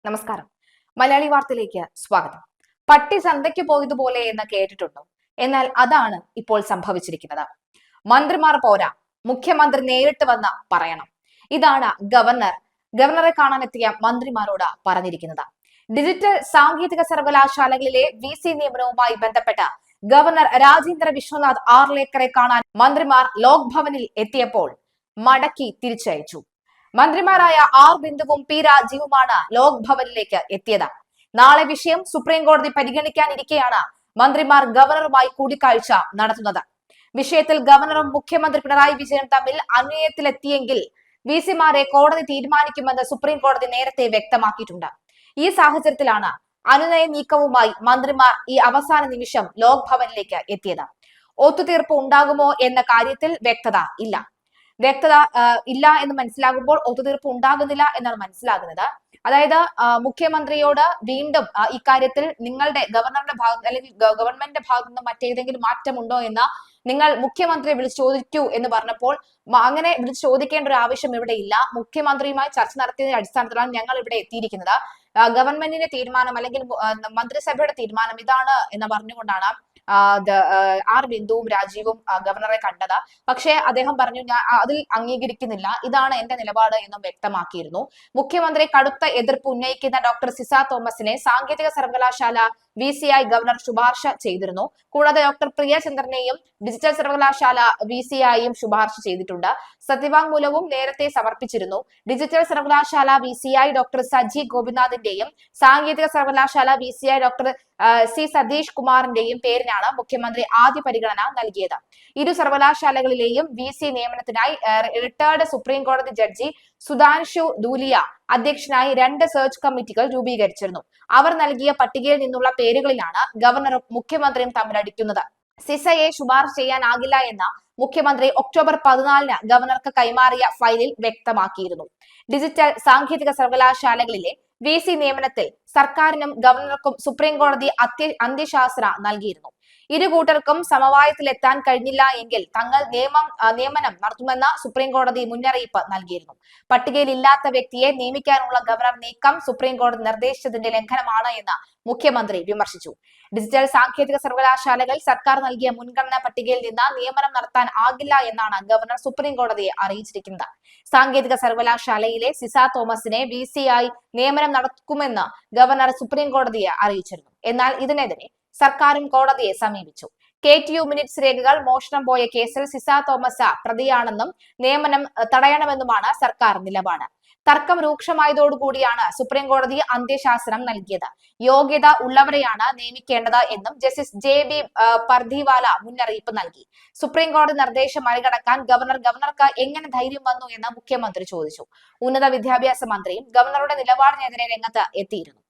നമസ്കാരം. മലയാളി വാർത്തയിലേക്ക് സ്വാഗതം. പട്ടി ചന്തയ്ക്ക് പോയതുപോലെ എന്ന് കേട്ടിട്ടുണ്ടോ? എന്നാൽ അതാണ് ഇപ്പോൾ സംഭവിച്ചിരിക്കുന്നത്. മന്ത്രിമാർ പോരാ, മുഖ്യമന്ത്രി നേരിട്ട് വന്ന് പറയണം. ഇതാണ് ഗവർണറെ കാണാനെത്തിയ മന്ത്രിമാരോട് പറഞ്ഞിരിക്കുന്നത്. ഡിജിറ്റൽ സാങ്കേതിക സർവകലാശാലകളിലെ VC നിയമനവുമായി ബന്ധപ്പെട്ട് ഗവർണർ രാജേന്ദ്ര വിശ്വനാഥ് ആർലേക്കറെ കാണാൻ മന്ത്രിമാർ ലോക് ഭവനിൽ എത്തിയപ്പോൾ മടക്കി തിരിച്ചയച്ചു. മന്ത്രിമാരായ ആർ ബിന്ദുവും പി രാജീവുമാണ് ലോക് ഭവനിലേക്ക് എത്തിയത്. നാളെ വിഷയം സുപ്രീം കോടതി പരിഗണിക്കാനിരിക്കെയാണ് മന്ത്രിമാർ ഗവർണറുമായി കൂടിക്കാഴ്ച നടത്തുന്നത്. വിഷയത്തിൽ ഗവർണറും മുഖ്യമന്ത്രി പിണറായി വിജയനും തമ്മിൽ അന്വയത്തിലെത്തിയെങ്കിൽ VCമാരെ കോടതി തീരുമാനിക്കുമെന്ന് സുപ്രീം കോടതി നേരത്തെ വ്യക്തമാക്കിയിട്ടുണ്ട്. ഈ സാഹചര്യത്തിലാണ് അനുനയ നീക്കവുമായി മന്ത്രിമാർ ഈ അവസാന നിമിഷം ലോക് ഭവനിലേക്ക് എത്തിയത്. ഒത്തുതീർപ്പ് ഉണ്ടാകുമോ എന്ന കാര്യത്തിൽ വ്യക്തത ഇല്ല എന്ന് മനസ്സിലാകുമ്പോൾ ഒത്തുതീർപ്പ് ഉണ്ടാകുന്നില്ല എന്നാണ് മനസ്സിലാകുന്നത്. അതായത് മുഖ്യമന്ത്രിയോട് വീണ്ടും ഇക്കാര്യത്തിൽ നിങ്ങളുടെ ഗവർണറുടെ ഭാഗത്ത് അല്ലെങ്കിൽ ഗവൺമെന്റിന്റെ ഭാഗത്ത് നിന്ന് മറ്റേതെങ്കിലും മാറ്റമുണ്ടോ എന്ന് നിങ്ങൾ മുഖ്യമന്ത്രിയെ വിളിച്ച് ചോദിക്കൂ എന്ന് പറഞ്ഞപ്പോൾ അങ്ങനെ വിളിച്ച് ചോദിക്കേണ്ട ഒരു ആവശ്യം ഇവിടെ ഇല്ല. മുഖ്യമന്ത്രിയുമായി ചർച്ച നടത്തിയതിന്റെ അടിസ്ഥാനത്തിലാണ് ഞങ്ങൾ ഇവിടെ എത്തിയിരിക്കുന്നത്. ഗവൺമെന്റിന്റെ തീരുമാനം അല്ലെങ്കിൽ മന്ത്രിസഭയുടെ തീരുമാനം ഇതാണ് എന്ന് പറഞ്ഞുകൊണ്ടാണ് ആർ ബിന്ദുവും രാജീവും ഗവർണറെ കണ്ടത്. പക്ഷേ അദ്ദേഹം പറഞ്ഞു, ഞാൻ അതിൽ അംഗീകരിക്കുന്നില്ല, ഇതാണ് എന്റെ നിലപാട് എന്നും വ്യക്തമാക്കിയിരുന്നു. മുഖ്യമന്ത്രി കടുത്ത എതിർപ്പ് ഉന്നയിക്കുന്ന ഡോക്ടർ സിസ തോമസിനെ സാങ്കേതിക സർവകലാശാല VCയായി ഗവർണർ ശുപാർശ ചെയ്തിരുന്നു. കൂടാതെ ഡോക്ടർ പ്രിയചന്ദ്രനെയും ഡിജിറ്റൽ സർവകലാശാല VCയായും ശുപാർശ ചെയ്തിട്ടുണ്ട്. സത്യവാങ്മൂലവും നേരത്തെ സമർപ്പിച്ചിരുന്നു. ഡിജിറ്റൽ സർവകലാശാല VCയായി ഡോക്ടർ സജി ഗോപിനാഥിന്റെയും സാങ്കേതിക സർവകലാശാല VCയായി ഡോക്ടർ C സതീഷ് കുമാറിന്റെയും പേരിനാണ് മുഖ്യമന്ത്രി ആദ്യ പരിഗണന നൽകിയത്. ഇരു സർവകലാശാലകളിലെയും VC നിയമനത്തിനായി റിട്ടയർഡ് സുപ്രീം കോടതി ജഡ്ജി സുധാൻഷു ധൂലിയ അധ്യക്ഷനായി 2 സെർച്ച് കമ്മിറ്റികൾ രൂപീകരിച്ചിരുന്നു. അവർ നൽകിയ പട്ടികയിൽ നിന്നുള്ള പേരുകളിലാണ് ഗവർണറും മുഖ്യമന്ത്രിയും തമ്മിലടിക്കുന്നത്. സിസയെ ശുപാർശ ചെയ്യാനാകില്ല എന്ന മുഖ്യമന്ത്രി ഒക്ടോബർ 14 ഗവർണർക്ക് കൈമാറിയ ഫയലിൽ വ്യക്തമാക്കിയിരുന്നു. ഡിജിറ്റൽ സാങ്കേതിക സർവകലാശാലകളിലെ VC നിയമനത്തിൽ സർക്കാരിനും ഗവർണർക്കും സുപ്രീം കോടതി അന്ത്യശാസന നൽകിയിരുന്നു. ഇരു കൂട്ടർക്കും സമവായത്തിലെത്താൻ കഴിഞ്ഞില്ല എങ്കിൽ തങ്ങൾ നിയമനം നടത്തുമെന്ന സുപ്രീം കോടതി മുന്നറിയിപ്പ് നൽകിയിരുന്നു. പട്ടികയിൽ ഇല്ലാത്ത വ്യക്തിയെ നിയമിക്കാനുള്ള ഗവർണർ നീക്കം സുപ്രീം കോടതി നിർദ്ദേശിച്ചതിന്റെ ലംഘനമാണ് എന്ന് മുഖ്യമന്ത്രി വിമർശിച്ചു. ഡിജിറ്റൽ സാങ്കേതിക സർവകലാശാലകൾ സർക്കാർ നൽകിയ മുൻഗണനാ പട്ടികയിൽ നിന്ന് നിയമനം നടത്താൻ ആകില്ല എന്നാണ് ഗവർണർ സുപ്രീം കോടതിയെ അറിയിച്ചിരിക്കുന്നത്. സാങ്കേതിക സർവകലാശാലയിലെ സിസ തോമസിനെ VCയായി നിയമനം നടക്കുമെന്ന് ഗവർണർ സുപ്രീം കോടതിയെ അറിയിച്ചിരുന്നു. എന്നാൽ ഇതിനെതിരെ സർക്കാരും കോടതിയെ സമീപിച്ചു. KTU മിനിറ്റ്സ് രേഖകൾ മോഷണം പോയ കേസിൽ സിസ തോമസ് പ്രതിയാണെന്നും നിയമനം തടയണമെന്നുമാണ് സർക്കാർ നിലപാട്. തർക്കം രൂക്ഷമായതോടുകൂടിയാണ് സുപ്രീം കോടതി അന്ത്യശാസനം നൽകിയത്. യോഗ്യത ഉള്ളവരെയാണ് നിയമിക്കേണ്ടത് എന്നും ജസ്റ്റിസ് JB പർദിവാല മുന്നറിയിപ്പ് നൽകി. സുപ്രീം കോടതി നിർദ്ദേശം മറികടക്കാൻ ഗവർണർക്ക് എങ്ങനെ ധൈര്യം വന്നു എന്ന് മുഖ്യമന്ത്രി ചോദിച്ചു. ഉന്നത വിദ്യാഭ്യാസ മന്ത്രിയും ഗവർണറുടെ നിലപാടിനെതിരെ രംഗത്ത് എത്തിയിരുന്നു.